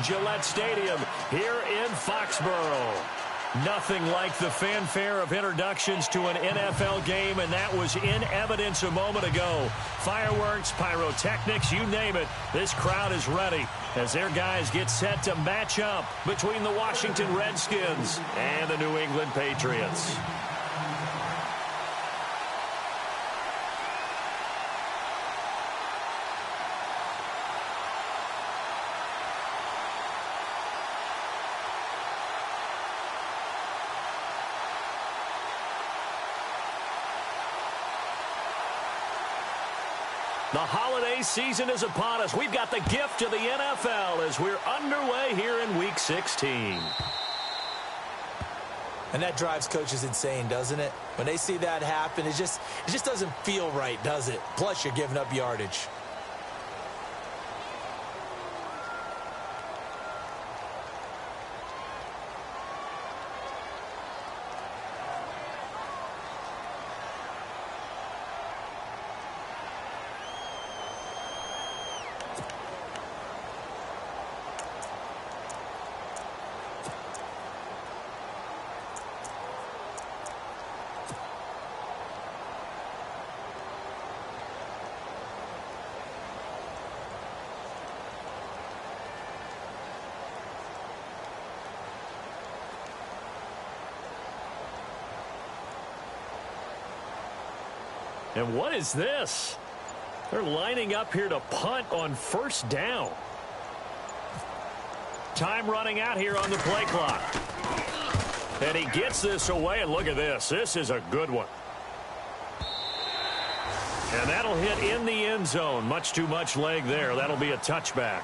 Gillette Stadium here in Foxborough. Nothing like the fanfare of introductions to an NFL game, and that was in evidence a moment ago. Fireworks, pyrotechnics, you name it. This crowd is ready as their guys get set to match up between the Washington Redskins and the New England Patriots. The holiday season is upon us. We've got the gift of the NFL as we're underway here in Week 16. And that drives coaches insane, doesn't it? When they see that happen, it just doesn't feel right, does it? Plus, you're giving up yardage. And what is this? They're lining up here to punt on first down. Time running out here on the play clock. And he gets this away, and look at this. This is a good one. And that'll hit in the end zone. Much too much leg there. That'll be a touchback.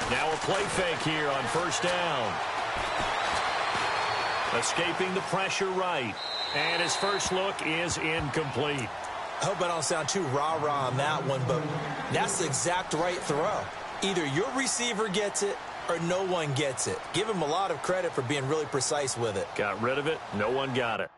Now a play fake here on first down. Escaping the pressure right. And his first look is incomplete. I hope I don't sound too rah-rah on that one, but that's the exact right throw. Either your receiver gets it or no one gets it. Give him a lot of credit for being really precise with it. Got rid of it. No one got it.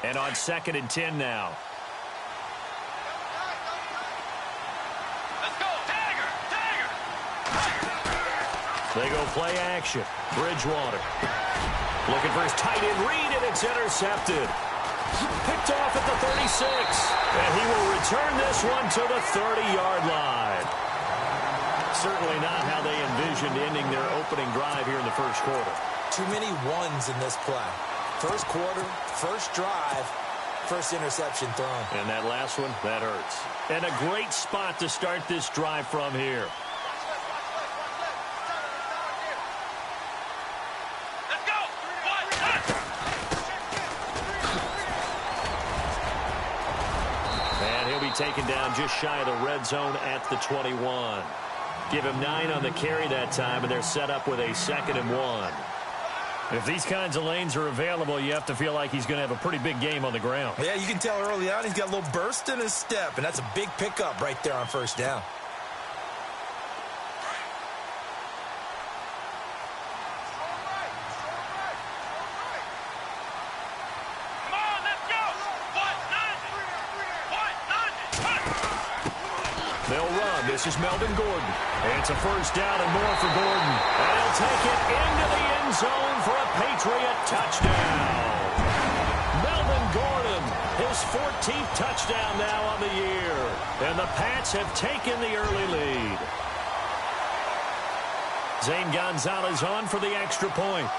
And on 2nd and 10 now. Let's go. Dagger! Dagger! They go play action. Bridgewater. Looking for his tight end read, and it's intercepted. Picked off at the 36. And he will return this one to the 30-yard line. Certainly not how they envisioned ending their opening drive here in the first quarter. Too many ones in this play. First quarter, first drive, first interception thrown. And that last one, that hurts. And a great spot to start this drive from here. Let's go! And he'll be taken down just shy of the red zone at the 21. Give him 9 on the carry that time, and they're set up with a 2nd and 1. If these kinds of lanes are available, you have to feel like he's going to have a pretty big game on the ground. Yeah, you can tell early on he's got a little burst in his step, and that's a big pickup right there on first down. Come on, let's go! They'll run. This is Melvin Gordon. And it's a first down and more for Gordon. And he'll take it into the end zone for a Patriot touchdown. Melvin Gordon, His 14th touchdown now on the year. And the Pats have taken the early lead. Zane Gonzalez on for the extra point.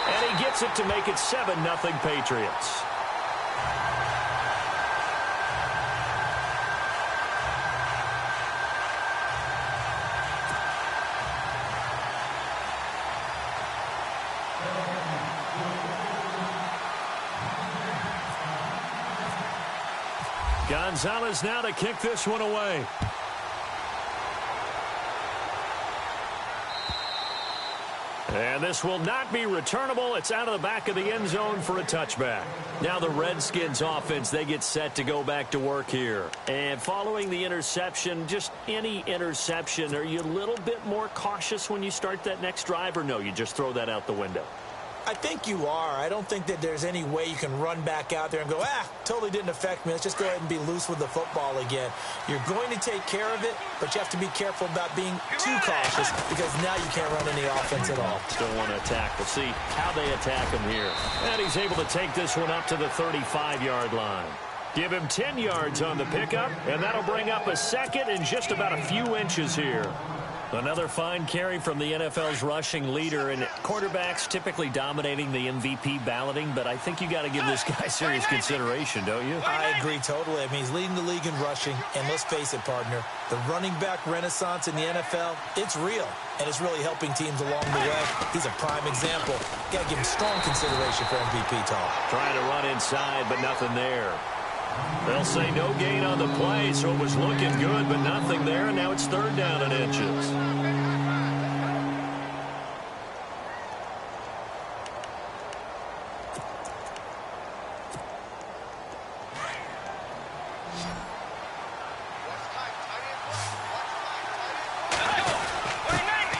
And he gets it to make it 7-0 Patriots. Gonzalez now to kick this one away. And this will not be returnable. It's out of the back of the end zone for a touchback. Now the Redskins offense, they get set to go back to work here. And following the interception, just any interception, are you a little bit more cautious when you start that next drive, or no, you just throw that out the window? I think you are. I don't think that there's any way you can run back out there and go, totally didn't affect me. Let's just go ahead and be loose with the football again. You're going to take care of it, but you have to be careful about being too cautious because now you can't run any offense at all. Still want to attack. We'll see how they attack him here. And he's able to take this one up to the 35-yard line. Give him 10 yards on the pickup, and that'll bring up a second and just about a few inches here. Another fine carry from the NFL's rushing leader, and quarterbacks typically dominating the MVP balloting, but I think you got to give this guy serious consideration, don't you? I agree totally. I mean, he's leading the league in rushing, and let's face it, partner, the running back renaissance in the NFL, it's real, and it's really helping teams along the way. He's a prime example. Got to give him strong consideration for MVP talk. Trying to run inside, but nothing there. They'll say no gain on the play, so it was looking good, but nothing there, and now it's 3rd down and inches.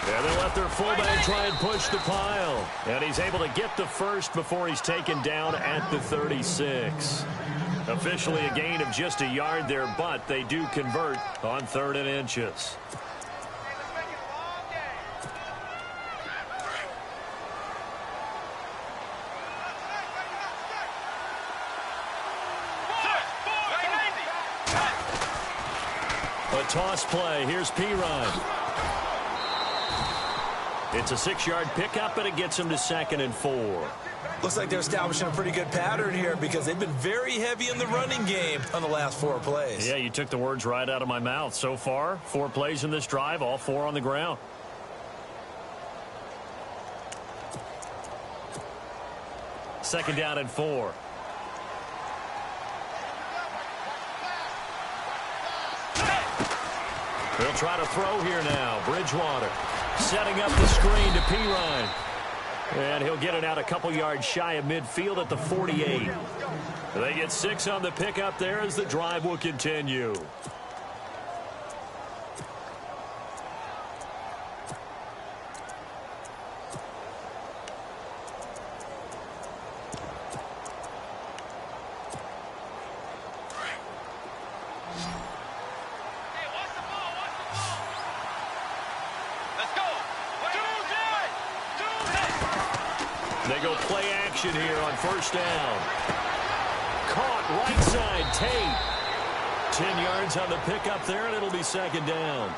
And they'll let their fullback try and push the pile. And he's able to get the first before he's taken down at the 36. Officially a gain of just a yard there, but they do convert on 3rd and inches. A toss play. Here's Pirine. It's a 6-yard pickup, and it gets him to 2nd and 4. Looks like they're establishing a pretty good pattern here because they've been very heavy in the running game on the last 4 plays. Yeah, you took the words right out of my mouth. So far, 4 plays in this drive, all 4 on the ground. Second down and 4. They'll try to throw here now. Bridgewater setting up the screen to Pirine. And he'll get it out a couple yards shy of midfield at the 48. They get 6 on the pickup there as the drive will continue. They go play action here on 1st down. Caught right side, Tate. 10 yards on the pickup there, and it'll be 2nd down.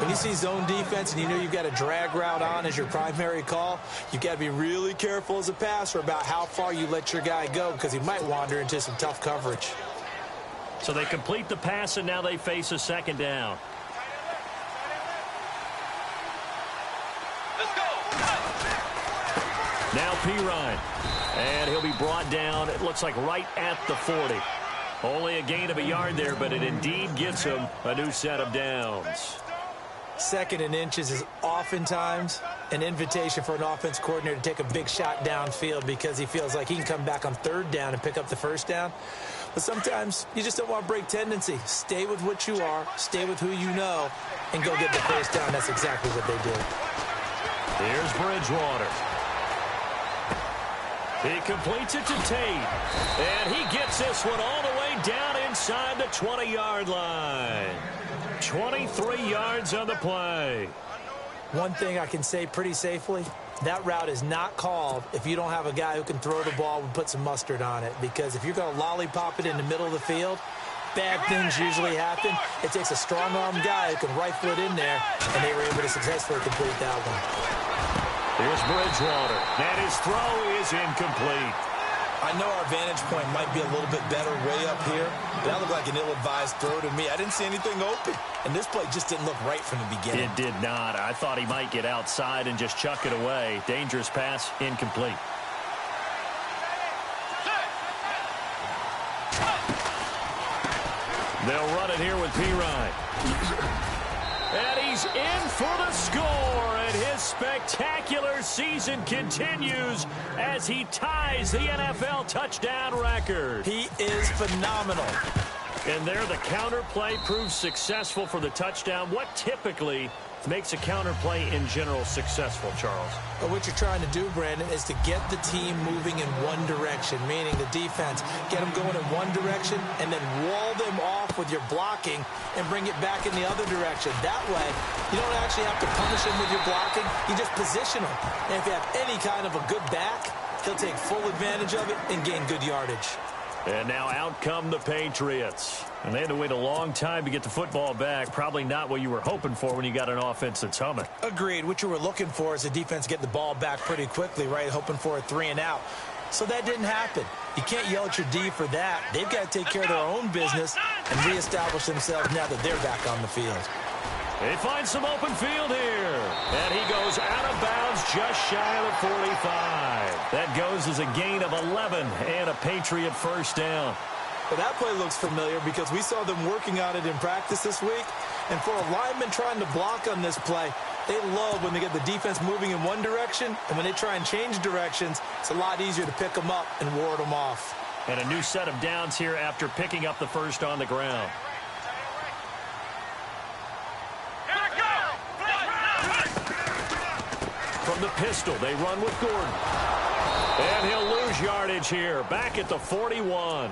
When you see zone defense and you know you've got a drag route on as your primary call, you've got to be really careful as a passer about how far you let your guy go because he might wander into some tough coverage. So they complete the pass, and now they face a 2nd down. Now Pirine, and he'll be brought down, it looks like right at the 40. Only a gain of a yard there, but it indeed gets him a new set of downs. 2nd and inches is oftentimes an invitation for an offense coordinator to take a big shot downfield because he feels like he can come back on 3rd down and pick up the 1st down. But sometimes you just don't want to break tendency. Stay with what you are, stay with who you know, and go get the 1st down. That's exactly what they did. Here's Bridgewater. He completes it to Tate. And he gets this one all the way down inside the 20-yard line. 23 yards on the play. One thing I can say pretty safely, that route is not called if you don't have a guy who can throw the ball and put some mustard on it. Because if you're going to lollipop it in the middle of the field, bad things usually happen. It takes a strong-armed guy who can rifle it in there, and they were able to successfully complete that one. Here's Bridgewater, and his throw is incomplete. I know our vantage point might be a little bit better way up here, but that looked like an ill-advised throw to me. I didn't see anything open, and this play just didn't look right from the beginning. It did not. I thought he might get outside and just chuck it away. Dangerous pass, incomplete. They'll run it here with Pirine. And he's in for the score, and his spectacular season continues as he ties the NFL touchdown record. He is phenomenal. And there, the counter play proves successful for the touchdown. What typically makes a counter play in general successful, Charles? But what you're trying to do, Brandon, is to get the team moving in one direction, meaning the defense, get them going in one direction and then wall them off with your blocking and bring it back in the other direction. That way, you don't actually have to punish them with your blocking. You just position them. And if you have any kind of a good back, he'll take full advantage of it and gain good yardage. And now out come the Patriots. And they had to wait a long time to get the football back. Probably not what you were hoping for when you got an offense that's humming. Agreed. What you were looking for is the defense get the ball back pretty quickly, right? Hoping for a 3-and-out. So that didn't happen. You can't yell at your D for that. They've got to take care of their own business and reestablish themselves now that they're back on the field. They find some open field here. And he goes out of bounds just shy of the 45. That goes as a gain of 11 and a Patriot first down. Well, that play looks familiar because we saw them working on it in practice this week. And for a lineman trying to block on this play, they love when they get the defense moving in one direction. And when they try and change directions, it's a lot easier to pick them up and ward them off. And a new set of downs here after picking up the first on the ground. From the pistol, they run with Gordon. And he'll lose yardage here, back at the 41.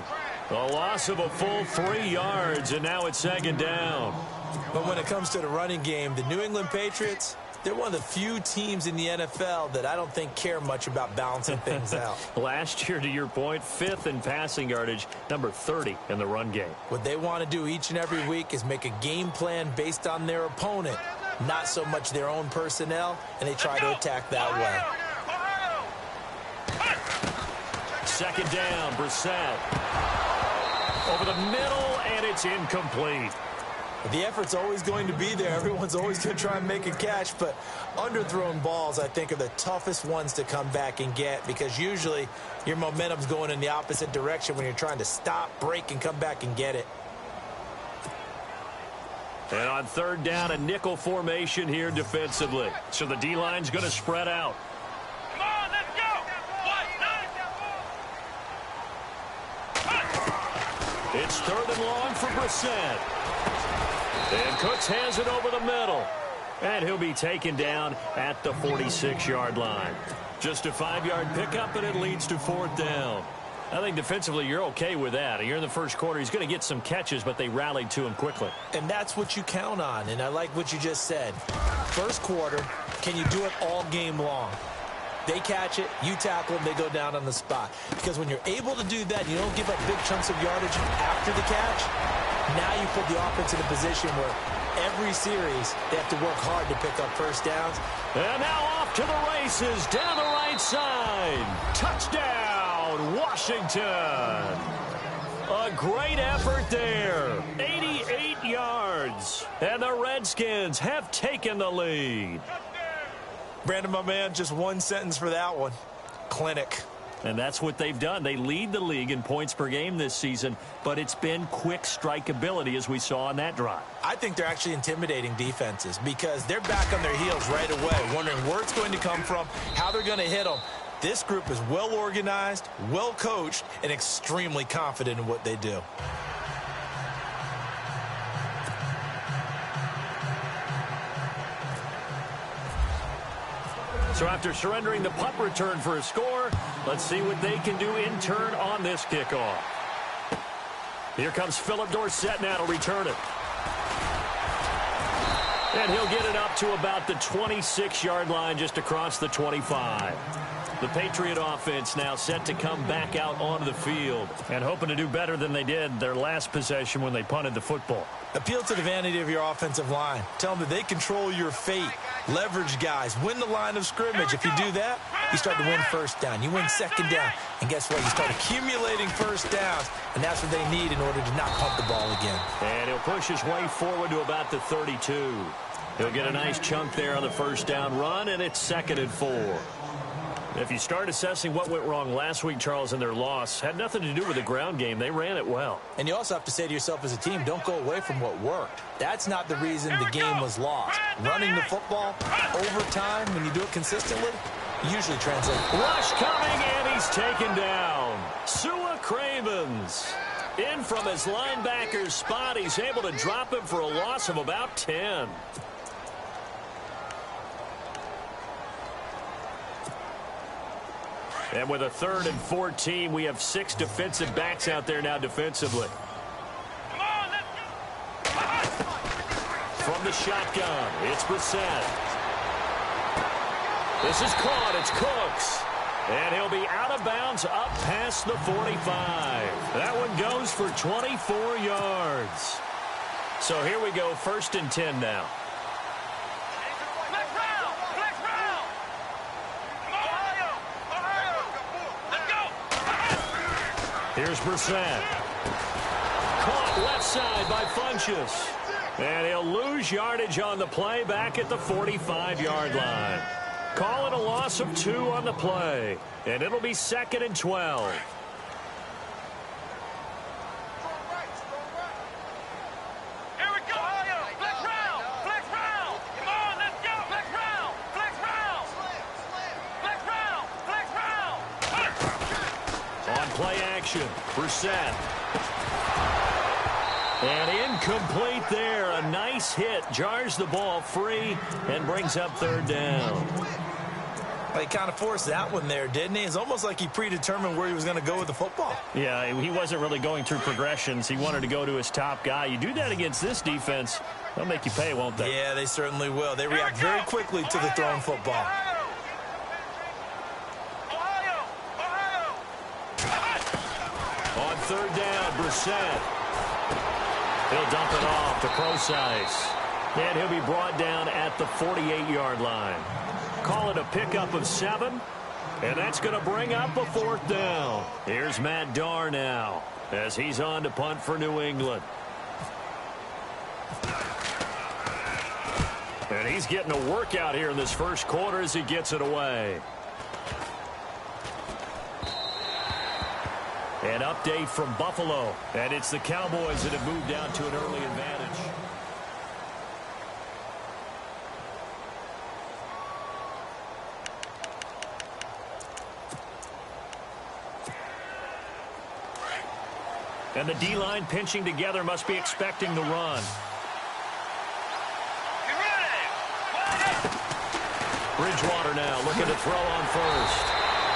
A loss of a full 3 yards, and now it's second down. But when it comes to the running game, the New England Patriots, they're one of the few teams in the NFL that I don't think care much about balancing things out. Last year, to your point, 5th in passing yardage, number 30 in the run game. What they want to do each and every week is make a game plan based on their opponent, not so much their own personnel, and they try to attack that way. Second down, Brissett. Over the middle, and it's incomplete. The effort's always going to be there. Everyone's always going to try and make a catch, but underthrown balls, I think, are the toughest ones to come back and get because usually your momentum's going in the opposite direction when you're trying to stop, break, and come back and get it. And on third down, a nickel formation here defensively. So the D-line's going to spread out. Come on, let's go. It's third and long for Brissett. And Cooks has it over the middle. And he'll be taken down at the 46-yard line. Just a 5-yard pickup, and it leads to fourth down. I think defensively you're okay with that. You're in the first quarter. He's going to get some catches, but they rallied to him quickly. And that's what you count on, and I like what you just said. First quarter, can you do it all game long? They catch it, you tackle them, they go down on the spot. Because when you're able to do that, you don't give up big chunks of yardage after the catch, now you put the offense in a position where every series they have to work hard to pick up first downs. And now off to the races down the right side. Touchdown, Washington. A great effort there. 88 yards. And the Redskins have taken the lead. Brandon, my man, just one sentence for that one. Clinic. And that's what they've done. They lead the league in points per game this season, but it's been quick strikeability as we saw on that drive. I think they're actually intimidating defenses because they're back on their heels right away, wondering where it's going to come from, how they're going to hit them. This group is well organized, well coached, and extremely confident in what they do. So after surrendering the punt return for a score, let's see what they can do in turn on this kickoff. Here comes Philip Dorsett now to return it. And he'll get it up to about the 26-yard line, just across the 25. The Patriot offense now set to come back out onto the field and hoping to do better than they did their last possession when they punted the football. Appeal to the vanity of your offensive line. Tell them that they control your fate. Leverage guys. Win the line of scrimmage. If you do that, you start to win first down. You win second down. And guess what? You start accumulating first downs. And that's what they need in order to not pump the ball again. And he'll push his way forward to about the 32. He'll get a nice chunk there on the first down run, and it's 2nd and 4. If you start assessing what went wrong last week, Charles, in their loss, had nothing to do with the ground game. They ran it well. And you also have to say to yourself as a team, don't go away from what worked. That's not the reason the game was lost. Running the football over time, when you do it consistently, usually translates. Rush coming, and he's taken down. Sua Cravens in from his linebacker's spot. He's able to drop him for a loss of about 10. And with a 3rd and 14, we have 6 defensive backs out there now defensively. Come on, let's go. From the shotgun, it's Brissett. This is caught. It's Cooks. And he'll be out of bounds up past the 45. That one goes for 24 yards. So here we go, 1st and 10 now. Here's Brissett. Caught left side by Funchess. And he'll lose yardage on the play back at the 45-yard line. Call it a loss of 2 on the play. And it'll be 2nd and 12. Here we go. Flex round. Flex round. Come on, let's go. Flex round. Flex round. Flex round. Flex round. On play action, Brissett. And incomplete there. A nice hit. Jars the ball free and brings up 3rd down. Well, he kind of forced that one there, didn't he? It's almost like he predetermined where he was going to go with the football. Yeah, he wasn't really going through progressions. He wanted to go to his top guy. You do that against this defense, they'll make you pay, won't they? Yeah, they certainly will. They react very quickly to the thrown football. On 3rd down, Brissett. He'll dump it off to Procise. And he'll be brought down at the 48-yard line. Call it a pickup of 7. And that's going to bring up a 4th down. Here's Matt Darr now as he's on to punt for New England. And he's getting a workout here in this first quarter as he gets it away. An update from Buffalo, and it's the Cowboys that have moved down to an early advantage. And the D-line pinching together must be expecting the run. Bridgewater now looking to throw on first.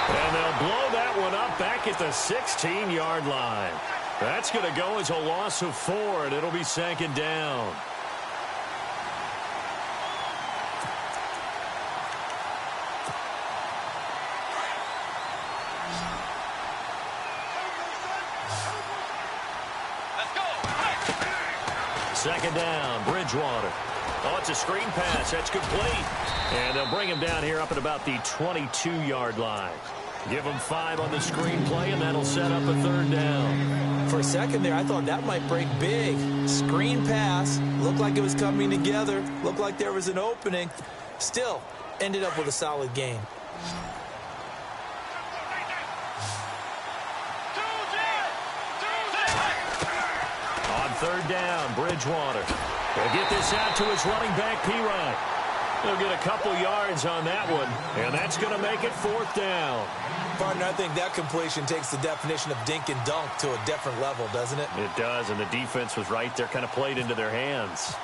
And they'll blow that one up back at the 16-yard line. That's going to go as a loss of 4, and it'll be 2nd down. Let's go. 2nd down, Bridgewater. Oh, it's a screen pass. That's complete. And they'll bring him down here up at about the 22-yard line. Give him 5 on the screen play, and that'll set up a 3rd down. For a second there, I thought that might break big. Screen pass. Looked like it was coming together. Looked like there was an opening. Still, ended up with a solid game. On 3rd down, Bridgewater. He'll get this out to his running back, P-Rod. He'll get a couple yards on that one, and that's going to make it 4th down. Partner, I think that completion takes the definition of dink and dunk to a different level, doesn't it? It does, and the defense was right there, kind of played into their hands.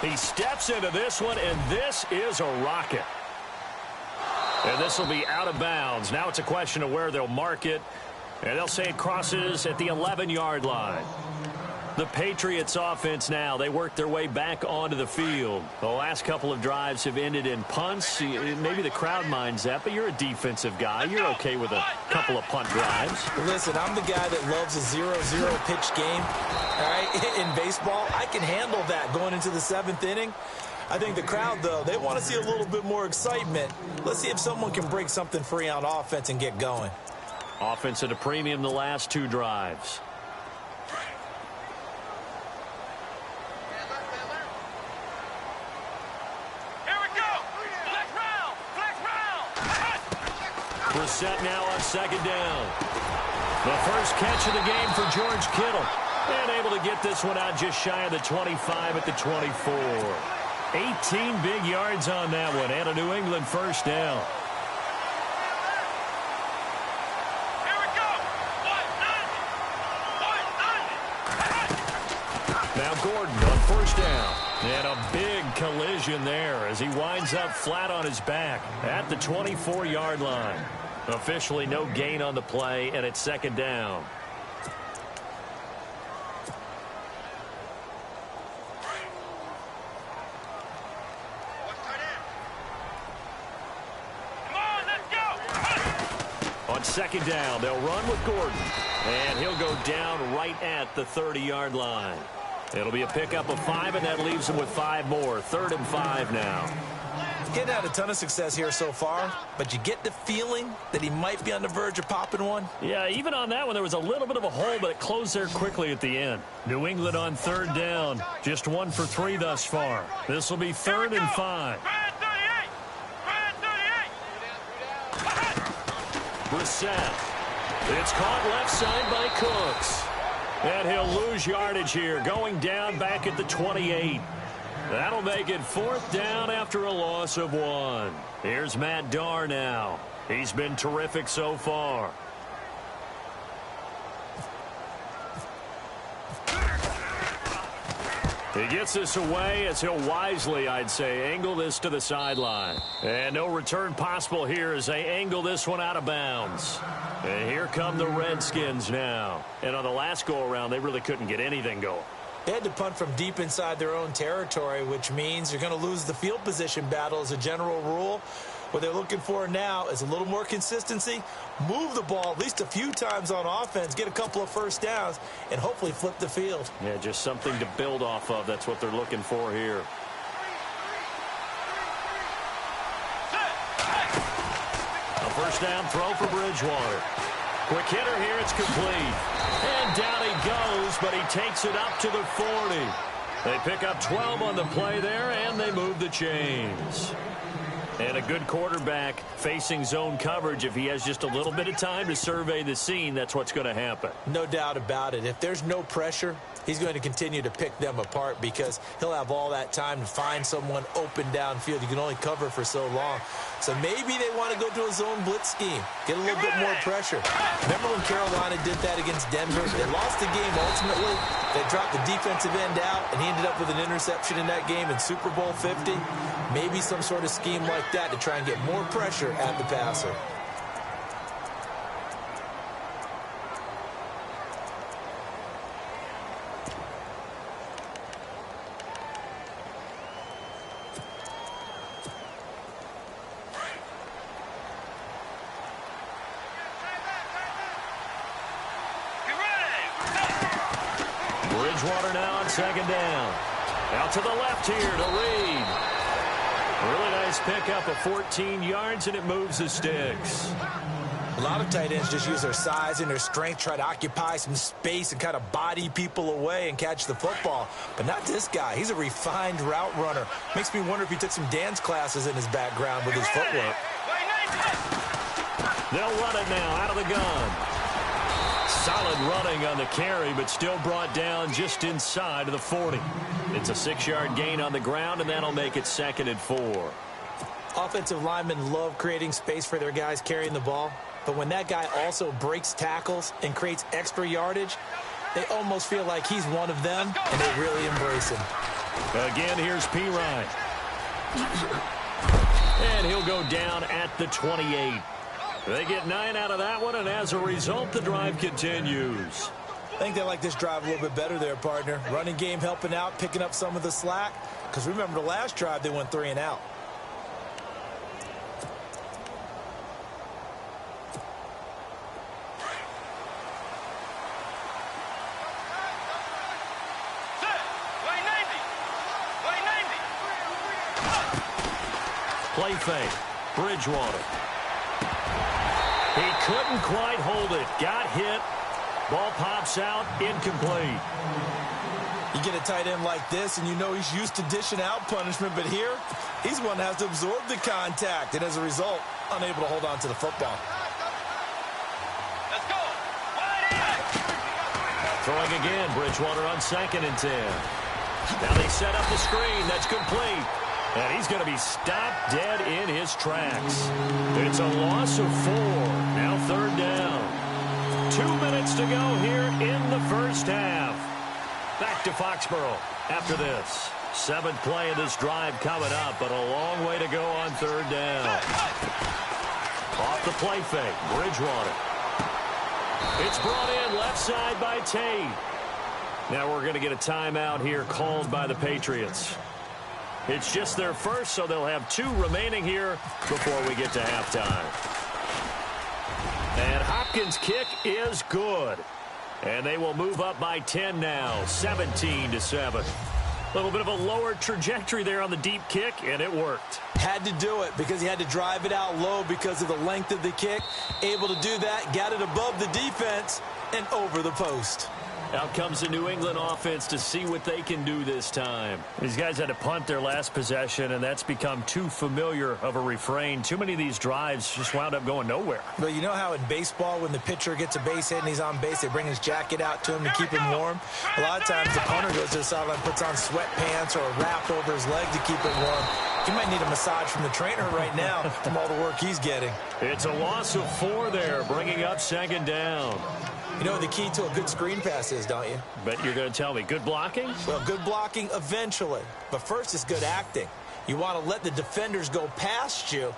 He steps into this one, and this is a rocket. And this will be out of bounds. Now it's a question of where they'll mark it. And they'll say it crosses at the 11-yard line. The Patriots offense now, they work their way back onto the field. The last couple of drives have ended in punts. Maybe the crowd minds that, but you're a defensive guy. You're okay with a couple of punt drives. Listen, I'm the guy that loves a 0-0 pitch game. All right, in baseball, I can handle that going into the 7th inning. I think the crowd, though, they want to see a little bit more excitement. Let's see if someone can break something free on offense and get going. Offense at a premium the last 2 drives. Set now on 2nd down. The first catch of the game for George Kittle. And able to get this one out just shy of the 25 at the 24. 18 big yards on that one and a New England first down. Here we go. Now Gordon on first down. And a big collision there as he winds up flat on his back at the 24-yard line. Officially no gain on the play, and it's 2nd down. Come on, let's go. On 2nd down, they'll run with Gordon. And he'll go down right at the 30-yard line. It'll be a pickup of 5, and that leaves him with 5 more. 3rd and 5 now. Getting had a ton of success here so far, but you get the feeling that he might be on the verge of popping one. Yeah, even on that one, there was a little bit of a hole, but it closed there quickly at the end. New England on 3rd down. Just 1 for 3 thus far. This will be 3rd and 5. Brissett. It's caught left side by Cooks. And he'll lose yardage here, going down back at the 28. That'll make it 4th down after a loss of 1. Here's Matt Darr now. He's been terrific so far. He gets this away as he'll wisely, I'd say, angle this to the sideline. And no return possible here as they angle this one out of bounds. And here come the Redskins now. And on the last go-around, they really couldn't get anything going. They had to punt from deep inside their own territory, which means you're going to lose the field position battle as a general rule. What they're looking for now is a little more consistency, move the ball at least a few times on offense, get a couple of first downs, and hopefully flip the field. Yeah, just something to build off of. That's what they're looking for here. A first down throw for Bridgewater. Quick hitter here, it's complete. And down he goes, but he takes it up to the 40. They pick up 12 on the play there, and they move the chains. And a good quarterback facing zone coverage. If he has just a little bit of time to survey the scene, that's what's going to happen. No doubt about it. If there's no pressure, he's going to continue to pick them apart because he'll have all that time to find someone open downfield. You can only cover for so long. So maybe they want to go to a zone blitz scheme, get a little bit more pressure. Remember when Carolina did that against Denver? They lost the game ultimately. They dropped the defensive end out, and he ended up with an interception in that game in Super Bowl 50. Maybe some sort of scheme like that to try and get more pressure at the passer. Bridgewater now on 2nd down. Out to the left here to Reed. Really nice pickup of 14 yards, and it moves the sticks. A lot of tight ends just use their size and their strength, try to occupy some space and kind of body people away and catch the football. But not this guy. He's a refined route runner. Makes me wonder if he took some dance classes in his background with his footwork. They'll run it now out of the gun. Solid running on the carry, but still brought down just inside of the 40. It's a 6-yard gain on the ground, and that'll make it 2nd and 4. Offensive linemen love creating space for their guys carrying the ball, but when that guy also breaks tackles and creates extra yardage, they almost feel like he's one of them, and they really embrace him. Again, here's P. Ryan. And he'll go down at the 28. They get 9 out of that one, and as a result, the drive continues. I think they like this drive a little bit better there, partner. Running game helping out, picking up some of the slack. Because remember, the last drive, they went 3 and out. Play fake. Bridgewater. He couldn't quite hold it. Got hit. Ball pops out. Incomplete. You get a tight end like this, and you know he's used to dishing out punishment, but here, he's one that has to absorb the contact, and as a result, unable to hold on to the football. Let's go. Wide in. Throwing again. Bridgewater on 2nd and 10. Now they set up the screen. That's complete. And he's going to be stopped dead in his tracks. It's a loss of 4. Now 3rd down. 2 minutes to go here in the first half. Back to Foxborough after this. 7th play of this drive coming up, but a long way to go on 3rd down. Off the play fake. Bridgewater. It's brought in left side by Tate. Now we're going to get a timeout here called by the Patriots. It's just their first, so they'll have 2 remaining here before we get to halftime. And Hopkins' kick is good. And they will move up by 10 now, 17-7. A little bit of a lower trajectory there on the deep kick, and it worked. Had to do it because he had to drive it out low because of the length of the kick. Able to do that, got it above the defense and over the post. Out comes the New England offense to see what they can do this time. These guys had to punt their last possession, and that's become too familiar of a refrain. Too many of these drives just wound up going nowhere. But you know how in baseball, when the pitcher gets a base hit and he's on base, they bring his jacket out to him to keep him warm? A lot of times the punter goes to the sideline, puts on sweatpants or a wrap over his leg to keep him warm. He might need a massage from the trainer right now from all the work he's getting. It's a loss of 4 there, bringing up 2nd down. You know what the key to a good screen pass is, don't you? Bet you're going to tell me. Good blocking? Well, good blocking eventually. But first is good acting. You want to let the defenders go past you,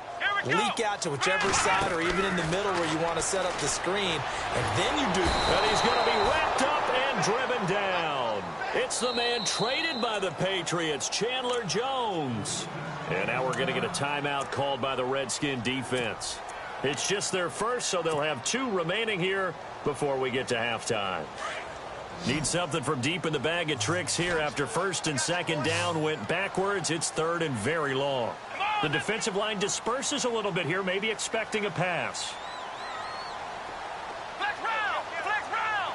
leak out to whichever side or even in the middle where you want to set up the screen, and then you do. And he's going to be wrapped up and driven down. It's the man traded by the Patriots, Chandler Jones. And now we're going to get a timeout called by the Redskin defense. It's just their first, so they'll have 2 remaining here before we get to halftime. Need something from deep in the bag of tricks here after 1st and 2nd down went backwards. It's 3rd and very long. The defensive line disperses a little bit here, maybe expecting a pass. Flex round. Flex round.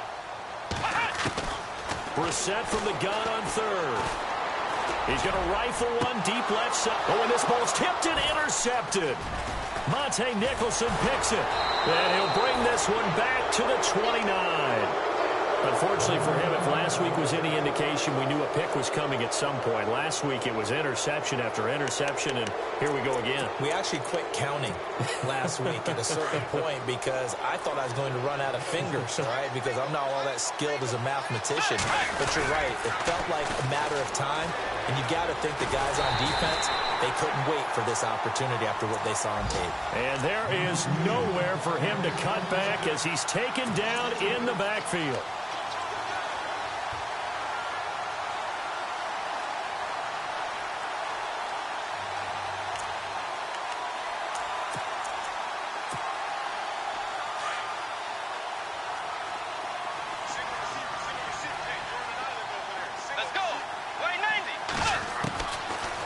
Brissett from the gun on 3rd. He's going to rifle one deep left side. Oh, and this ball's tipped and intercepted. Monte Nicholson picks it. And he'll bring this one back to the 29. Unfortunately for him, if last week was any indication, we knew a pick was coming at some point. Last week it was interception after interception, and here we go again. We actually quit counting last week at a certain point because I thought I was going to run out of fingers, right? Because I'm not all that skilled as a mathematician. But you're right. It felt like a matter of time, and you got to think the guys on defense, they couldn't wait for this opportunity after what they saw on tape. And there is nowhere for him to cut back as he's taken down in the backfield.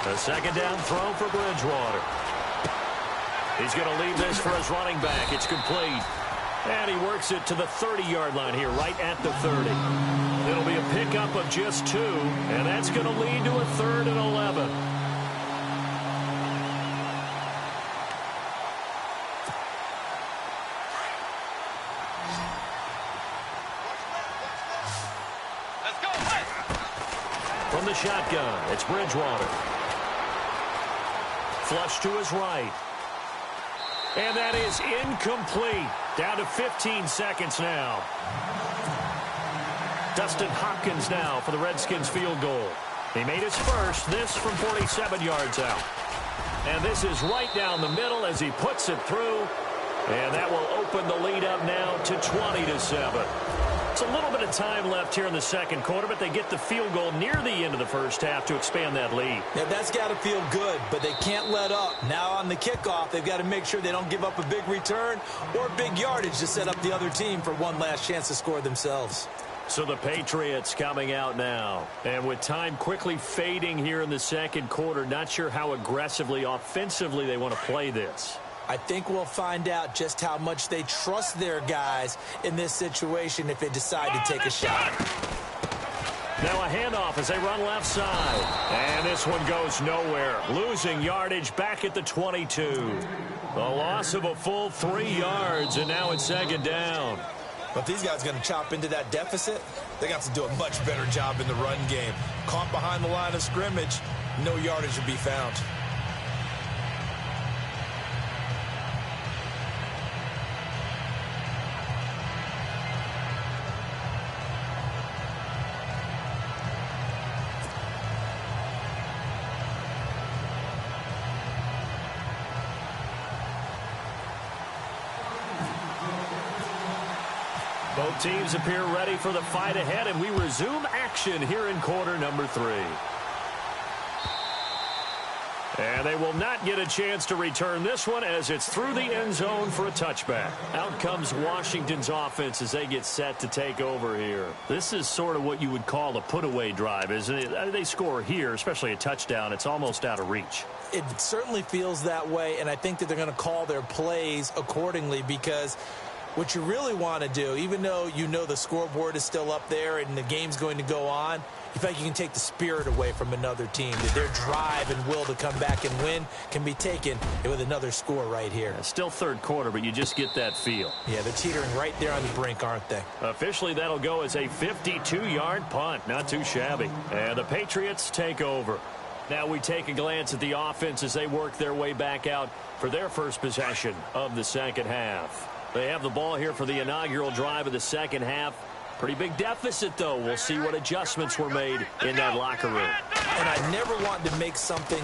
A 2nd down throw for Bridgewater. He's going to leave this for his running back. It's complete. And he works it to the 30-yard line here, right at the 30. It'll be a pickup of just 2, and that's going to lead to a 3rd and 11. Let's go. From the shotgun, it's Bridgewater. Flush to his right. And that is incomplete. Down to 15 seconds now. Dustin Hopkins now for the Redskins field goal. He made his first, this from 47 yards out. And this is right down the middle as he puts it through. And that will open the lead up now to 20-7. It's a little bit of time left here in the second quarter, but they get the field goal near the end of the first half to expand that lead. Yeah, that's got to feel good, but they can't let up. Now on the kickoff, they've got to make sure they don't give up a big return or big yardage to set up the other team for one last chance to score themselves. So the Patriots coming out now. And with time quickly fading here in the second quarter, not sure how aggressively, offensively they want to play this. I think we'll find out just how much they trust their guys in this situation if they decide to take a shot. Now a handoff as they run left side. And this one goes nowhere. Losing yardage back at the 22. A loss of a full 3 yards, and now it's second down. But these guys are going to chop into that deficit. They got to do a much better job in the run game. Caught behind the line of scrimmage, no yardage to be found. Both teams appear ready for the fight ahead, and we resume action here in quarter number 3. And they will not get a chance to return this one as it's through the end zone for a touchback. Out comes Washington's offense as they get set to take over here. This is sort of what you would call a put-away drive, isn't it? They score here, especially a touchdown. It's almost out of reach. It certainly feels that way, and I think that they're going to call their plays accordingly because what you really want to do, even though you know the scoreboard is still up there and the game's going to go on, you feel like you can take the spirit away from another team. That their drive and will to come back and win can be taken with another score right here. Still third quarter, but you just get that feel. Yeah, they're teetering right there on the brink, aren't they? Officially, that'll go as a 52-yard punt. Not too shabby. And the Patriots take over. Now we take a glance at the offense as they work their way back out for their first possession of the second half. They have the ball here for the inaugural drive of the second half. Pretty big deficit, though. We'll see what adjustments were made in that locker room. And I never want to make something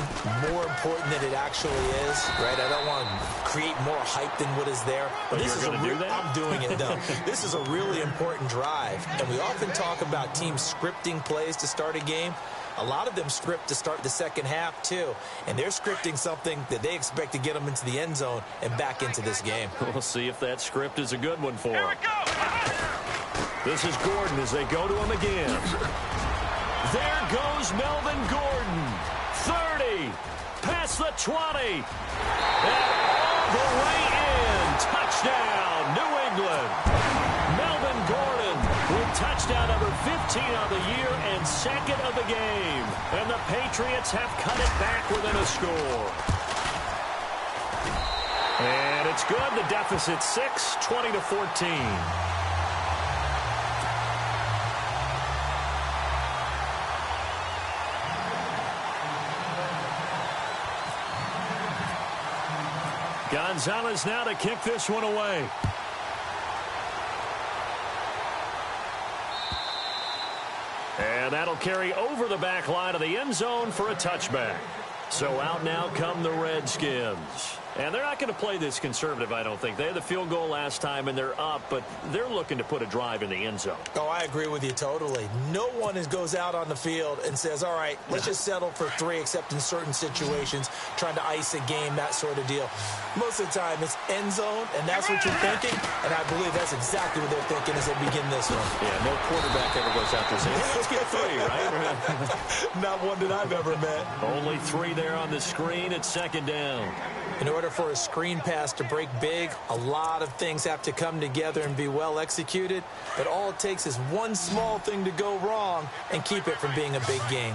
more important than it actually is, right? I don't want to create more hype than what is there. But this is going to do that? I'm doing it, though. This is a really important drive. And we often talk about teams scripting plays to start a game. A lot of them script to start the second half, too. And they're scripting something that they expect to get them into the end zone and back into this game. We'll see if that script is a good one for them. This is Gordon as they go to him again. There goes Melvin Gordon. 30. Past the 20. And all the way in. Touchdown, New England. Melvin Gordon with touchdown number 15 on the year and second of the game. And the Patriots have cut it back within a score. And it's good. The deficit 6, 20-14. Gonzalez now to kick this one away. And that'll carry over the back line of the end zone for a touchback. So out now come the Redskins. And they're not going to play this conservative, I don't think. They had the field goal last time, and they're up, but they're looking to put a drive in the end zone. Oh, I agree with you totally. No one goes out on the field and says, all right, let's just settle for 3, except in certain situations, trying to ice a game, that sort of deal. Most of the time, it's end zone, and that's what you're thinking, and I believe that's exactly what they're thinking as they begin this one. Yeah, no quarterback ever goes out there saying, let's get 3, right? Not one that I've ever met. Only 3 there on the screen at second down. In order for a screen pass to break big, a lot of things have to come together and be well executed. But all it takes is one small thing to go wrong and keep it from being a big game.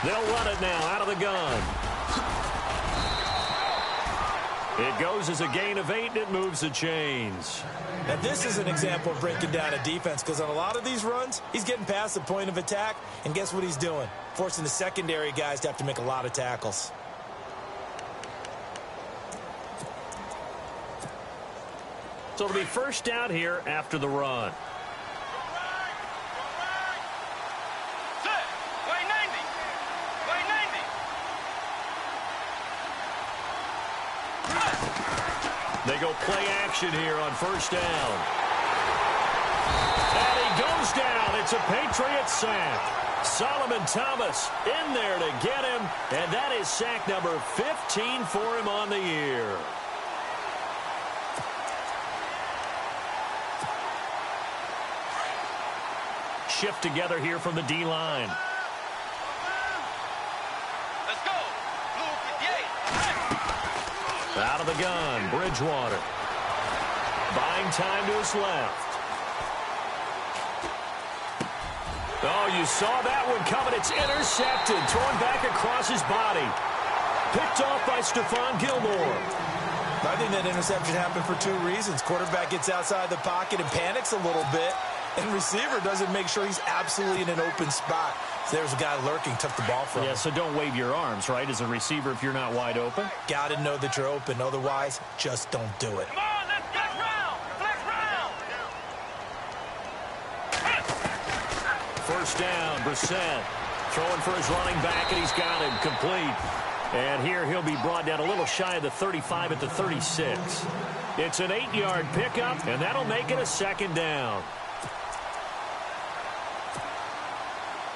They'll run it now out of the gun. It goes as a gain of 8, and it moves the chains. Now, this is an example of breaking down a defense because on a lot of these runs, he's getting past the point of attack, and guess what he's doing? Forcing the secondary guys to have to make a lot of tackles. So it'll be first down here after the run. They go play action here on first down. And he goes down. It's a Patriots sack. Solomon Thomas in there to get him. And that is sack number 15 for him on the year. Shift together here from the D-line. Let's go. Blue 58. Out of the gun, Bridgewater. Buying time to his left. Oh, you saw that one coming. It's intercepted. Thrown back across his body. Picked off by Stephon Gilmore. I think that interception happened for two reasons. Quarterback gets outside the pocket and panics a little bit. And receiver doesn't make sure he's absolutely in an open spot. So there's a guy lurking, took the ball from him. Yeah, so don't wave your arms, right, as a receiver if you're not wide open. Got to know that you're open. Otherwise, just don't do it. Come on, let's flex round. Flex round. First down, Brissett. Throwing for his running back, and he's got him complete. And here he'll be brought down a little shy of the 35 at the 36. It's an 8-yard pickup, and that'll make it a second down.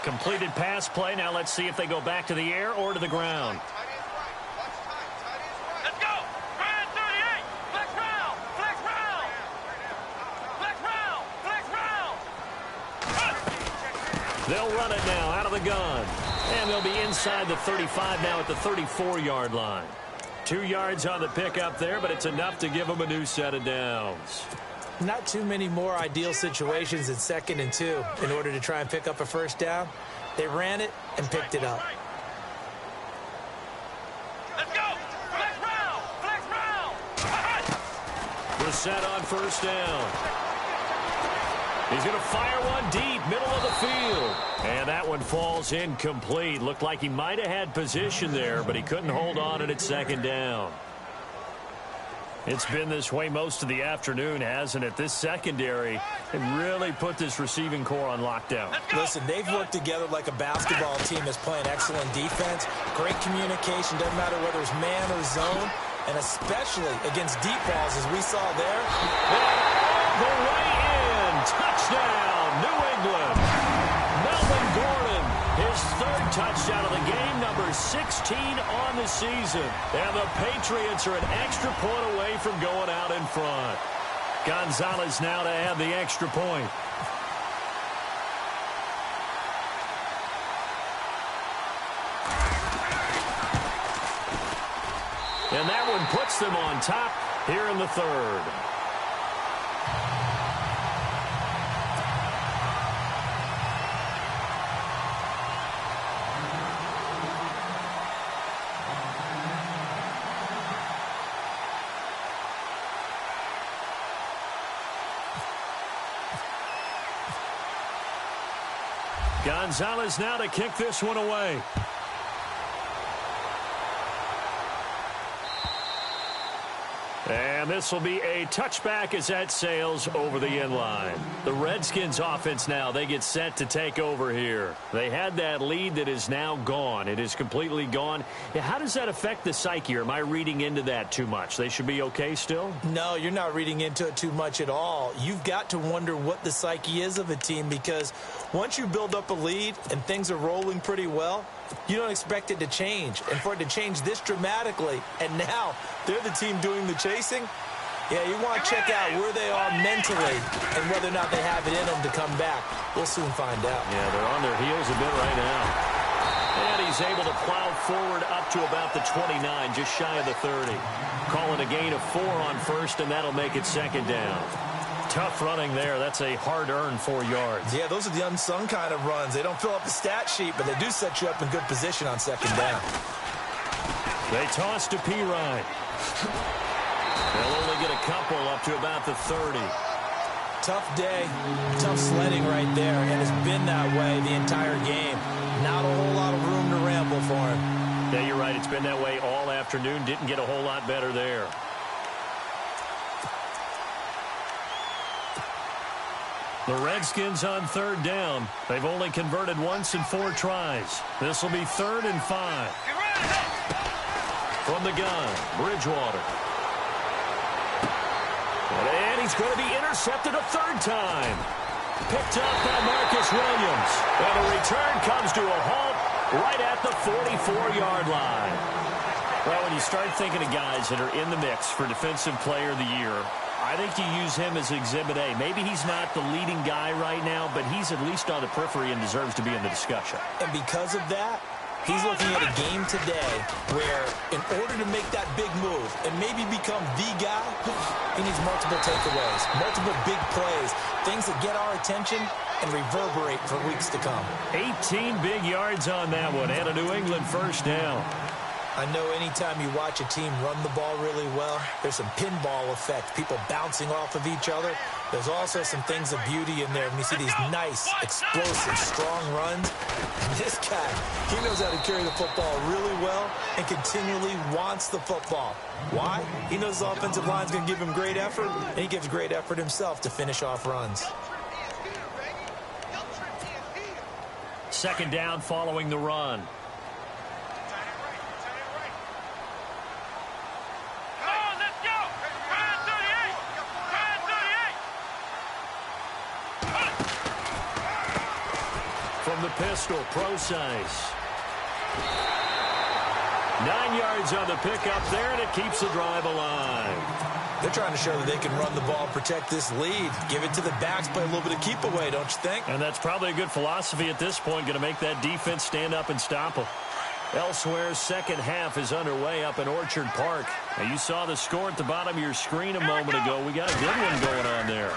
Completed pass play. Now let's see if they go back to the air or to the ground. Let's go. Ryan 38. Flex round. Flex round. Flex round. Flex round. They'll run it now out of the gun. And they'll be inside the 35 now at the 34-yard line. 2 yards on the pickup there, but it's enough to give them a new set of downs. Not too many more ideal situations in 2nd and 2 in order to try and pick up a first down. They ran it and picked it up. Let's go. Flex round. Flex round. Brissett on first down. He's going to fire one deep, middle of the field. And that one falls incomplete. Looked like he might have had position there, but he couldn't hold on and it's second down. It's been this way most of the afternoon, hasn't it? This secondary can really put this receiving core on lockdown. Listen, they've worked together like a basketball team that's playing excellent defense. Great communication, doesn't matter whether it's man or zone, and especially against deep balls, as we saw there. The way in. Touchdown, New England. Melvin Gordon, his 3rd touchdown of the game, number 16 on the season. And the Patriots are an extra point away from going out in front. Gonzalez now to add the extra point. And that one puts them on top here in the 3rd. Gonzalez now to kick this one away. And this will be a touchback as that sails over the end line. The Redskins offense now, they get set to take over here. They had that lead that is now gone. It is completely gone. How does that affect the psyche? Or am I reading into that too much? They should be okay still? No, you're not reading into it too much at all. You've got to wonder what the psyche is of a team, because once you build up a lead and things are rolling pretty well, you don't expect it to change. And for it to change this dramatically, and now they're the team doing the chasing, yeah, you want to check out where they are mentally and whether or not they have it in them to come back. We'll soon find out. Yeah, they're on their heels a bit right now. And he's able to plow forward up to about the 29, just shy of the 30. Calling a gain of 4 on first, and that'll make it second down. Tough running there. That's a hard-earned 4 yards. Yeah, those are the unsung kind of runs. They don't fill up the stat sheet, but they do set you up in good position on second down. They toss to Pirine. They'll only get a couple up to about the 30. Tough day, tough sledding right there, and it's been that way the entire game. Not a whole lot of room to ramble for him. Yeah, you're right. It's been that way all afternoon. Didn't get a whole lot better there. The Redskins on third down. They've only converted once in 4 tries. This will be 3rd and 5. From the gun, Bridgewater. And he's going to be intercepted a third time. Picked up by Marcus Williams. And the return comes to a halt right at the 44-yard line. Well, when you start thinking of guys that are in the mix for Defensive Player of the Year, I think you use him as Exhibit A. Maybe he's not the leading guy right now, but he's at least on the periphery and deserves to be in the discussion. And because of that, he's looking at a game today where in order to make that big move and maybe become the guy, he needs multiple takeaways, multiple big plays, things that get our attention and reverberate for weeks to come. 18 big yards on that one and a New England first down. I know anytime you watch a team run the ball really well, there's some pinball effect, people bouncing off of each other. There's also some things of beauty in there when you see these nice, explosive, strong runs. And this guy, he knows how to carry the football really well and continually wants the football. Why? He knows the offensive line's going to give him great effort, and he gives great effort himself to finish off runs. Second down following the run. From the pistol, pro size. 9 yards on the pickup there, and it keeps the drive alive. They're trying to show that they can run the ball, protect this lead. Give it to the backs, play a little bit of keep away, don't you think? And that's probably a good philosophy at this point, going to make that defense stand up and stop them. Elsewhere, second half is underway up in Orchard Park. Now, you saw the score at the bottom of your screen a moment ago. We got a good one going on there.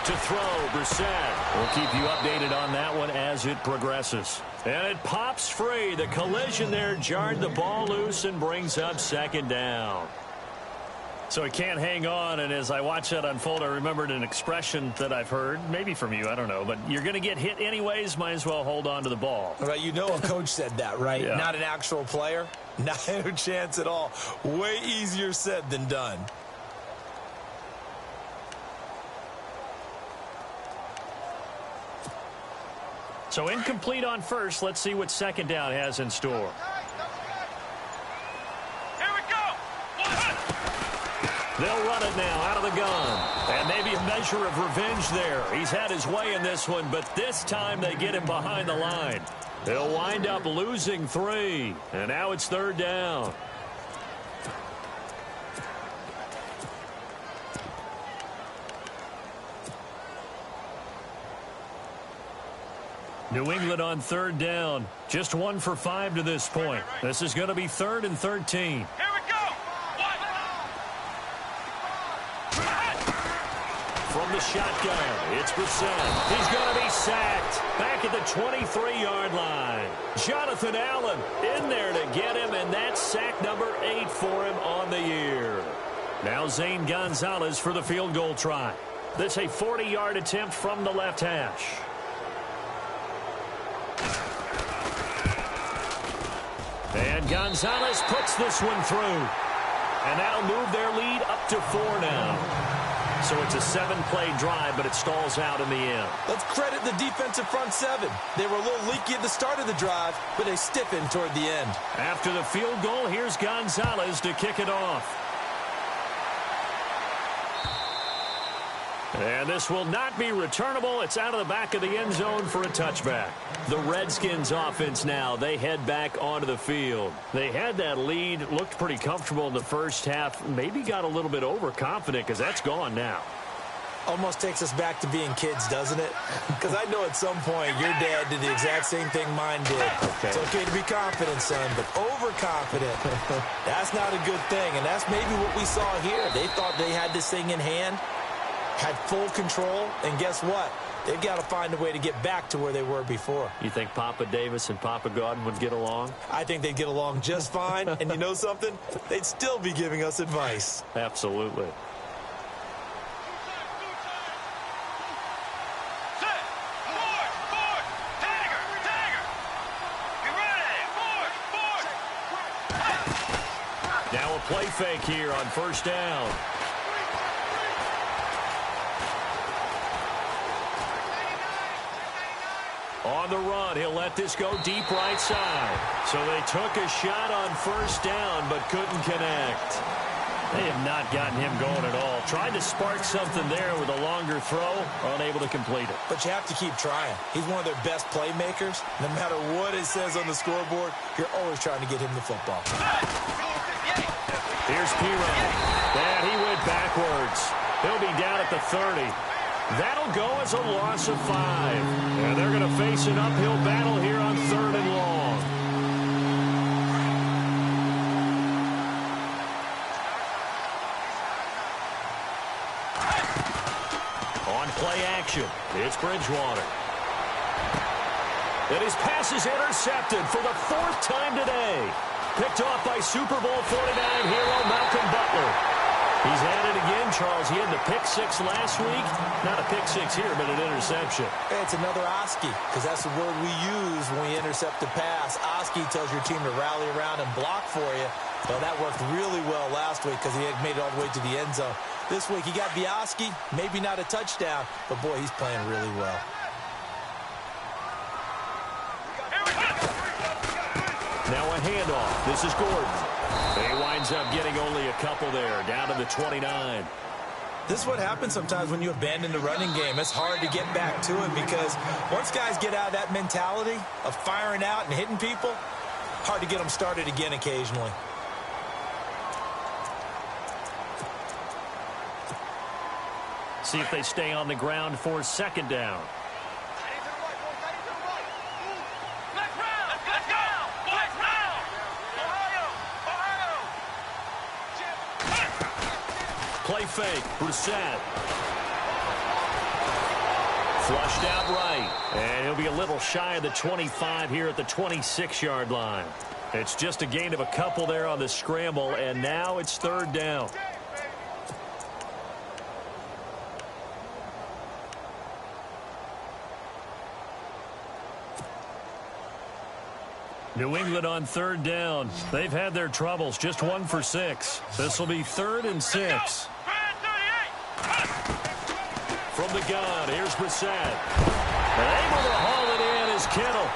To throw, Brissett. We'll keep you updated on that one as it progresses. And it pops free. The collision there jarred the ball loose and brings up second down. So he can't hang on, and as I watch that unfold, I remembered an expression that I've heard, maybe from you, I don't know, but you're going to get hit anyways, might as well hold on to the ball. Well, you know a coach said that, right? Yeah. Not an actual player. No chance at all. Way easier said than done. So incomplete on first. Let's see what second down has in store. Here we go. They'll run it now out of the gun. And maybe a measure of revenge there. He's had his way in this one, but this time they get him behind the line. They'll wind up losing 3. And now it's third down. New England on third down. Just 1 for 5 to this point. This is going to be 3rd and 13. Here we go. From the shotgun, it's Brissett. He's going to be sacked. Back at the 23-yard line. Jonathan Allen in there to get him, and that's sack number 8 for him on the year. Now Zane Gonzalez for the field goal try. This a 40-yard attempt from the left hash. And Gonzalez puts this one through. And that'll move their lead up to 4 now. So it's a 7-play drive, but it stalls out in the end. Let's credit the defensive front 7. They were a little leaky at the start of the drive, but they stiffened toward the end. After the field goal, here's Gonzalez to kick it off. And this will not be returnable. It's out of the back of the end zone for a touchback. The Redskins offense now, they head back onto the field. They had that lead, looked pretty comfortable in the first half, maybe got a little bit overconfident because that's gone now. Almost takes us back to being kids, doesn't it? Because I know at some point your dad did the exact same thing mine did. Okay. It's okay to be confident, son, but overconfident, that's not a good thing. And that's maybe what we saw here. They thought they had this thing in hand, had full control, and guess what? They've got to find a way to get back to where they were before. You think Papa Davis and Papa Godwin would get along? I think they'd get along just fine, and you know something? They'd still be giving us advice. Absolutely. Now a play fake here on first down. On the run, he'll let this go deep right side. So they took a shot on first down, but couldn't connect. They have not gotten him going at all. Tried to spark something there with a longer throw, unable to complete it. But you have to keep trying. He's one of their best playmakers. No matter what it says on the scoreboard, you're always trying to get him the football. Here's Pirro. And he went backwards. He'll be down at the 30. That'll go as a loss of 5. And they're going to face an uphill battle here on 3rd and long. Play action. It's Bridgewater. And his pass is intercepted for the 4th time today. Picked off by Super Bowl 49 hero Malcolm Butler. He's had it again, Charles. He had the pick 6 last week. Not a pick 6 here, but an interception. Hey, it's another Oski, because that's the word we use when we intercept the pass. Oski tells your team to rally around and block for you. Well, that worked really well last week because he had made it all the way to the end zone. This week, he got Bioski, maybe not a touchdown, but, boy, he's playing really well. Now a handoff. This is Gordon. He winds up getting only a couple there, down to the 29. This is what happens sometimes when you abandon the running game. It's hard to get back to it because once guys get out of that mentality of firing out and hitting people, hard to get them started again occasionally. See if they stay on the ground for 2nd down. Play fake. Brissett. Flushed out right. And he'll be a little shy of the 25 here at the 26-yard line. It's just a gain of a couple there on the scramble, and now it's 3rd down. New England on 3rd down. They've had their troubles. Just 1 for 6. This will be 3rd and 6. From the gun, here's Brissett. And able to haul it in is Kittle.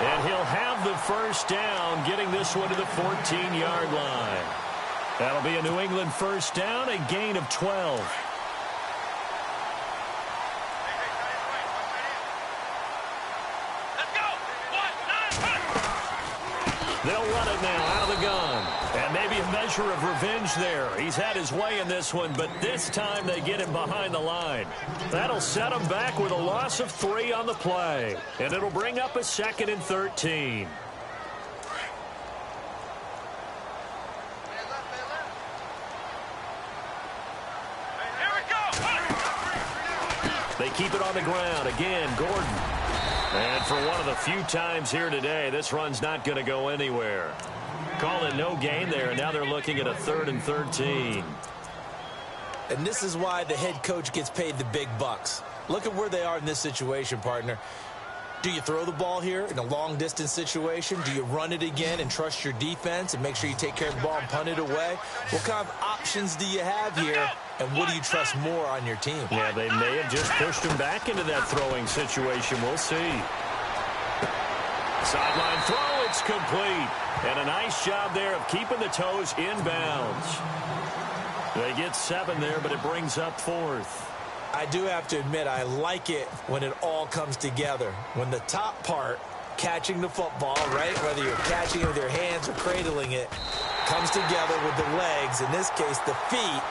And he'll have the 1st down, getting this one to the 14-yard line. That'll be a New England 1st down, a gain of 12. They'll run it now out of the gun. And maybe a measure of revenge there. He's had his way in this one, but this time they get him behind the line. That'll set him back with a loss of 3 on the play. And it'll bring up a 2nd and 13. They keep it on the ground. Again, Gordon. And for one of the few times here today, this run's not going to go anywhere. Call it no gain there, and now they're looking at a 3rd and 13. And this is why the head coach gets paid the big bucks. Look at where they are in this situation, partner. Do you throw the ball here in a long-distance situation? Do you run it again and trust your defense and make sure you take care of the ball and punt it away? What kind of options do you have here, and what do you trust more on your team? Yeah, they may have just pushed him back into that throwing situation. We'll see. Sideline throw, it's complete. And a nice job there of keeping the toes inbounds. They get 7 there, but it brings up 4th. I do have to admit, I like it when it all comes together. When the top part, catching the football, right, whether you're catching it with your hands or cradling it, comes together with the legs, in this case the feet,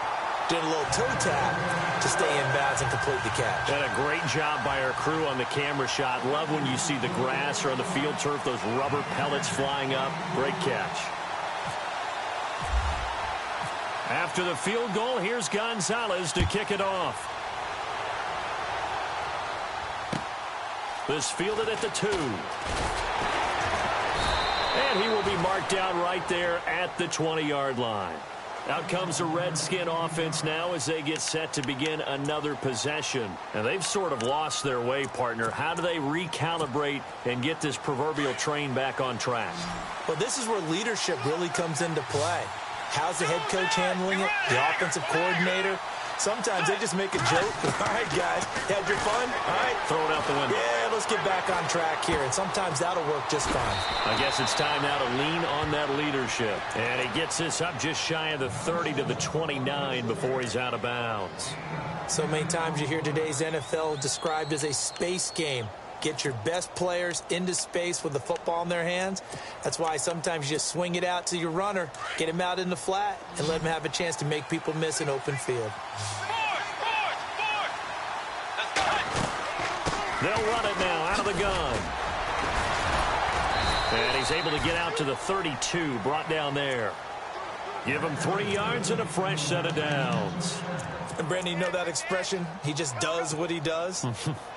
doing a little toe tap to stay in bounds and complete the catch. And a great job by our crew on the camera shot. Love when you see the grass or on the field turf, those rubber pellets flying up. Great catch. After the field goal, here's Gonzalez to kick it off. This fielded at the 2. And he will be marked down right there at the 20-yard line. Out comes the Redskin offense now as they get set to begin another possession. And they've sort of lost their way, partner. How do they recalibrate and get this proverbial train back on track? Well, this is where leadership really comes into play. How's the head coach handling it? The offensive coordinator? Sometimes they just make a joke. All right, guys, had your fun? All right. Throw it out the window. Yeah, let's get back on track here, and sometimes that'll work just fine. I guess it's time now to lean on that leadership. And he gets this up just shy of the 30 to the 29 before he's out of bounds. So many times you hear today's NFL described as a space game. Get your best players into space with the football in their hands. That's why sometimes you just swing it out to your runner, get him out in the flat, and let him have a chance to make people miss an open field. They'll run it now out of the gun. And he's able to get out to the 32, brought down there. Give him 3 yards and a fresh set of downs. And, Brandon, you know that expression? He just does what he does?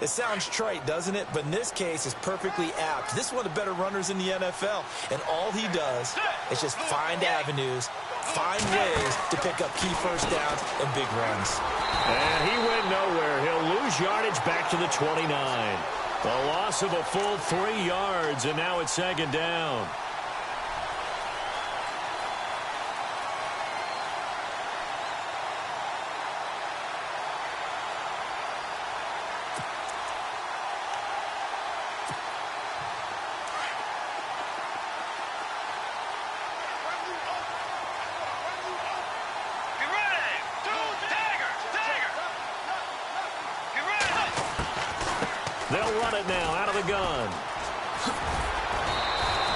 It sounds trite, doesn't it? But in this case, it's perfectly apt. This is one of the better runners in the NFL. And all he does is just find avenues, find ways to pick up key first downs and big runs. And he went nowhere. He'll lose yardage back to the 29. The loss of a full 3 yards, and now it's second down. They'll run it now out of the gun.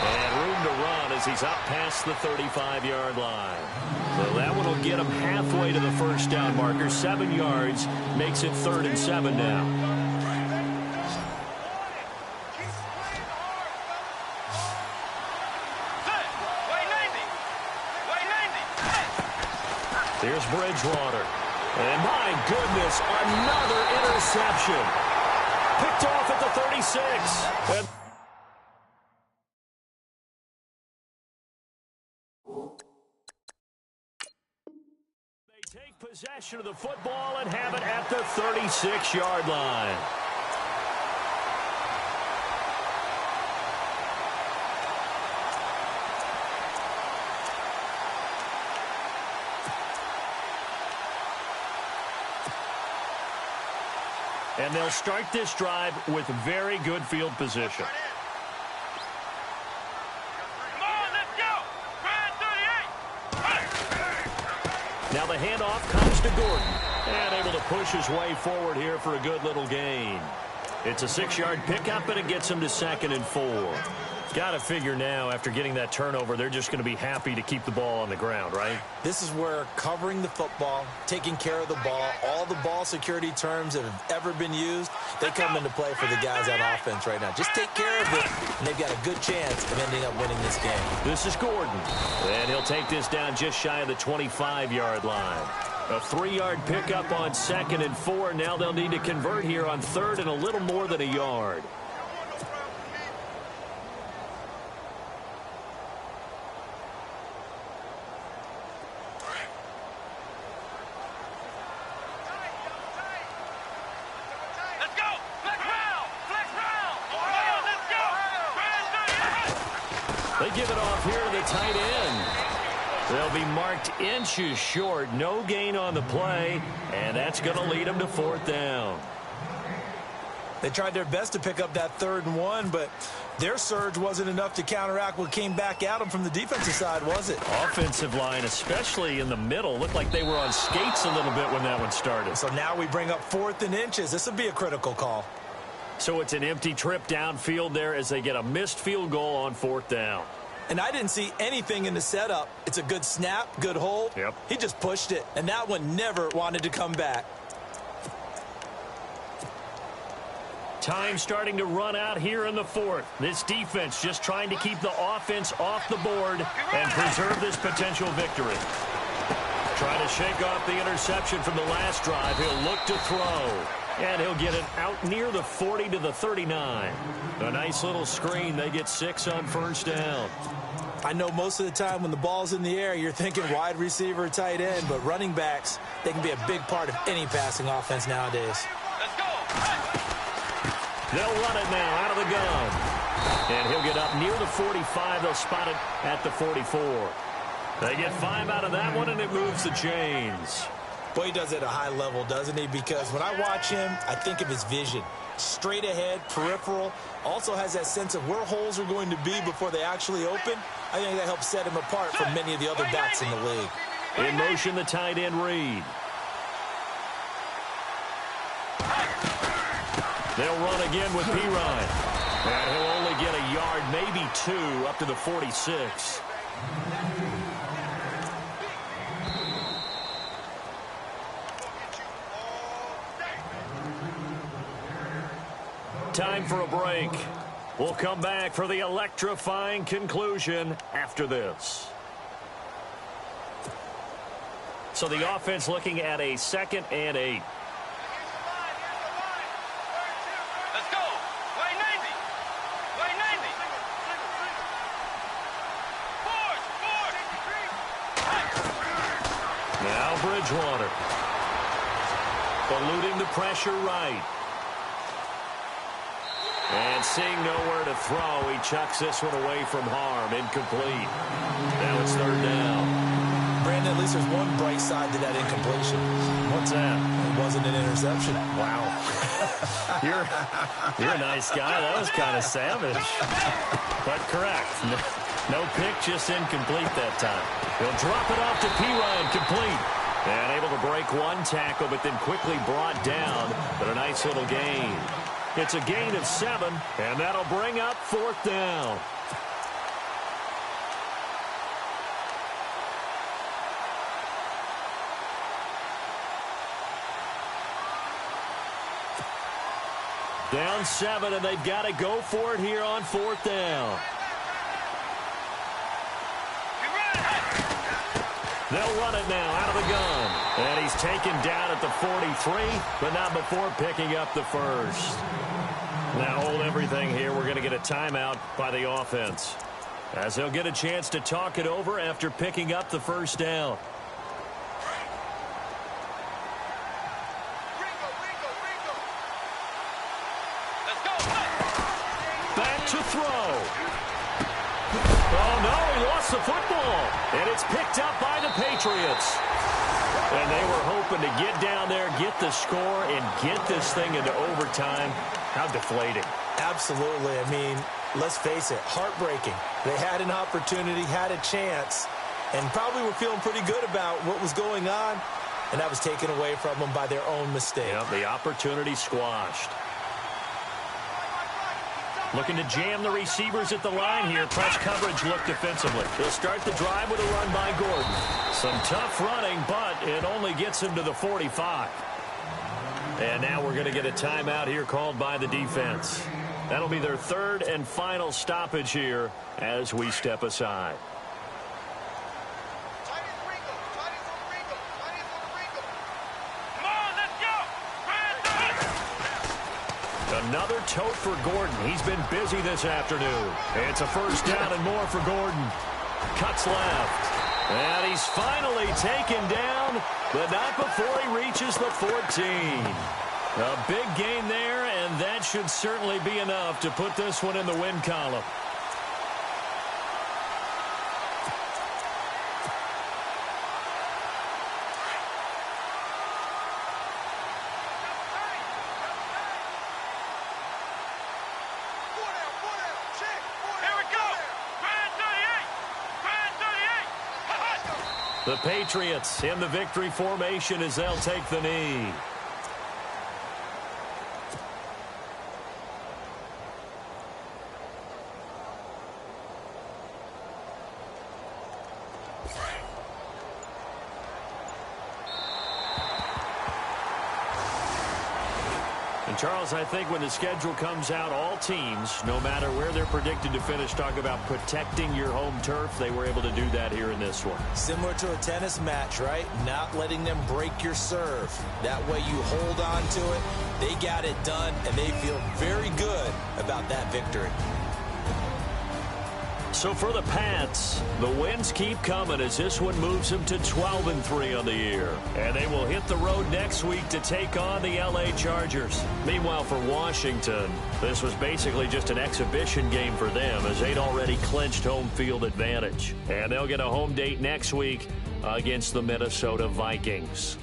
And room to run as he's up past the 35-yard line. So that one will get him halfway to the first down marker. 7 yards makes it 3rd and 7 now. Here's Bridgewater. And my goodness, another interception. Picked off at the 36. And they take possession of the football and have it at the 36-yard line. And they'll start this drive with very good field position. Come on, let's go! Ryan 38! Now the handoff comes to Gordon. And able to push his way forward here for a good little gain. It's a 6-yard pickup, and it gets him to 2nd and 4. Got to figure now, after getting that turnover, they're just going to be happy to keep the ball on the ground, right? This is where covering the football, taking care of the ball, all the ball security terms that have ever been used, they come into play for the guys on offense right now. Just take care of it, and they've got a good chance of ending up winning this game. This is Gordon. And he'll take this down just shy of the 25-yard line. A 3-yard pickup on 2nd and 4. Now they'll need to convert here on 3rd and a little more than a yard. They give it off here to the tight end. They'll be marked inches short. No gain on the play, and that's going to lead them to 4th down. They tried their best to pick up that 3rd and 1, but their surge wasn't enough to counteract what came back at them from the defensive side, was it? Offensive line, especially in the middle, looked like they were on skates a little bit when that one started. So now we bring up 4th and inches. This will be a critical call. So it's an empty trip downfield there as they get a missed field goal on 4th down. And I didn't see anything in the setup. It's a good snap, good hold. Yep. He just pushed it, and that one never wanted to come back. Time starting to run out here in the 4th. This defense just trying to keep the offense off the board and preserve this potential victory. Trying to shake off the interception from the last drive. He'll look to throw. And he'll get it out near the 40 to the 39. A nice little screen. They get 6 on 1st down. I know most of the time when the ball's in the air, you're thinking wide receiver, tight end, but running backs, they can be a big part of any passing offense nowadays. Let's go! They'll run it now out of the gun. And he'll get up near the 45. They'll spot it at the 44. They get 5 out of that one, and it moves the chains. Boy, he does it at a high level, doesn't he? Because when I watch him, I think of his vision. Straight ahead, peripheral, also has that sense of where holes are going to be before they actually open. I think that helps set him apart from many of the other backs in the league. In motion, the tight end Reed. They'll run again with Pirine. And he'll only get a yard, maybe 2, up to the 46. Time for a break. We'll come back for the electrifying conclusion after this. So the offense looking at a 2nd and 8. Let's go. Way Navy. Way Navy. Force. Now Bridgewater. Eluding the pressure right. And seeing nowhere to throw, he chucks this one away from harm. Incomplete. Now it's 3rd down. Brandon, at least there's one bright side to that incompletion. What's that? It wasn't an interception. Wow. You're a nice guy. That was kind of savage. But correct. No pick, just incomplete that time. He'll drop it off to Pirine, complete. And able to break one tackle, but then quickly brought down. But a nice little gain. It's a gain of 7, and that'll bring up 4th down. Down 7, and they've got to go for it here on 4th down. They'll run it now out of the gun. And he's taken down at the 43, but not before picking up the first. Now hold everything here. We're going to get a timeout by the offense, as they'll get a chance to talk it over after picking up the first down. Let's go. Back to throw. Oh, no, he lost the football. And it's picked up by the Patriots. And they were hoping to get down there, get the score, and get this thing into overtime. How deflating. Absolutely. I mean, let's face it, heartbreaking. They had an opportunity, had a chance, and probably were feeling pretty good about what was going on, and that was taken away from them by their own mistake. Yep, the opportunity squashed. Looking to jam the receivers at the line here. Press coverage look defensively. They'll start the drive with a run by Gordon. Some tough running, but it only gets him to the 45. And now we're going to get a timeout here called by the defense. That'll be their 3rd and final stoppage here as we step aside. Another tote for Gordon. He's been busy this afternoon. It's a 1st down and more for Gordon. Cuts left. And he's finally taken down, but not before he reaches the 14. A big gain there, and that should certainly be enough to put this one in the win column. The Patriots in the victory formation as they'll take the knee. And Charles, I think when the schedule comes out, all teams, no matter where they're predicted to finish, talk about protecting your home turf. They were able to do that here in this one. Similar to a tennis match, right? Not letting them break your serve. That way you hold on to it. They got it done, and they feel very good about that victory. So for the Pats, the wins keep coming as this one moves them to 12-3 on the year. And they will hit the road next week to take on the LA Chargers. Meanwhile, for Washington, this was basically just an exhibition game for them as they'd already clinched home field advantage. And they'll get a home date next week against the Minnesota Vikings.